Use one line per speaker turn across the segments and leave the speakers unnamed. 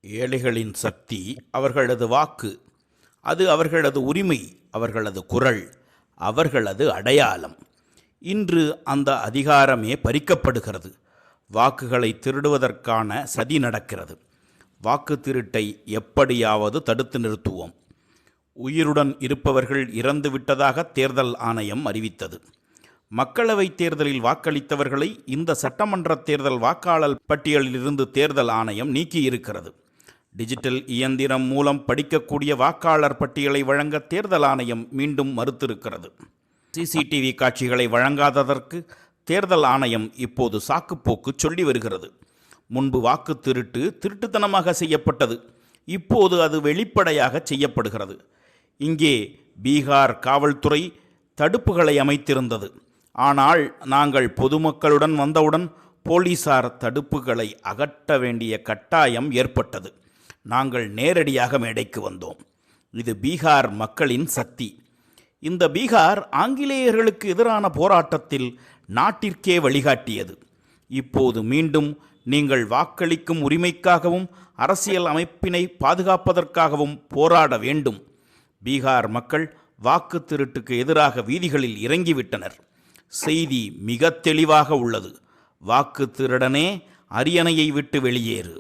ஏழைகளின் சக்தி அவர்களது வாக்கு. அது அவர்களது உரிமை, அவர்களது குரல், அவர்களது அடையாளம். இன்று அந்த அதிகாரமே பறிக்கப்படுகிறது. வாக்குகளை திருடுவதற்கான சதி நடக்கிறது. வாக்கு திருட்டை எப்படியாவது தடுத்து நிறுத்துவோம். உயிருடன் இருப்பவர்கள் இறந்துவிட்டதாக தேர்தல் ஆணையம் அறிவித்தது. மக்களவைத் தேர்தலில் வாக்களித்தவர்களை இந்த சட்டமன்ற தேர்தல் வாக்காளர் பட்டியலிலிருந்து தேர்தல் ஆணையம் நீக்கியிருக்கிறது. டிஜிட்டல் இயந்திரம் மூலம் படிக்கக்கூடிய வாக்காளர் பட்டியலை வழங்க தேர்தல் ஆணையம் மீண்டும் மறுத்திருக்கிறது. சிசிடிவி காட்சிகளை வழங்காததற்கு தேர்தல் ஆணையம் இப்போது சாக்குப்போக்கு சொல்லி வருகிறது. முன்பு வாக்கு திருட்டுத்தனமாக செய்யப்பட்டது. இப்போது அது வெளிப்படையாக செய்யப்படுகிறது. இங்கே பீகார் காவல்துறை தடுப்புகளை அமைத்திருந்தது. ஆனால் நாங்கள் பொதுமக்களுடன் வந்தவுடன் போலீசார் தடுப்புகளை அகற்ற வேண்டிய கட்டாயம் ஏற்பட்டது. நாங்கள் நேரடியாக மேடைக்கு வந்தோம். இது பீகார் மக்களின் சக்தி. இந்த பீகார் ஆங்கிலேயர்களுக்கு எதிரான போராட்டத்தில் நாட்டிற்கே வழிகாட்டியது. இப்போது மீண்டும் நீங்கள் வாக்களிக்கும் உரிமைக்காகவும் அரசியல் அமைப்பினை பாதுகாப்பதற்காகவும் போராட வேண்டும். பீகார் மக்கள் வாக்கு திருட்டுக்கு எதிராக வீதிகளில் இறங்கிவிட்டனர். செய்தி மிக தெளிவாக உள்ளது. வாக்கு திருடனே அரியணையை விட்டு வெளியேறு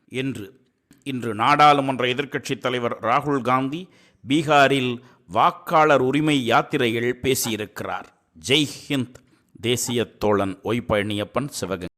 என்று இன்று நாடாளுமன்ற எதிர்க்கட்சித் தலைவர் ராகுல் காந்தி பீகாரில் வாக்காளர் உரிமை யாத்திரையில் பேசியிருக்கிறார். ஜெய் ஹிந்த். தேசிய தோழன் ஒய் பழனியப்பன், சிவகங்கை.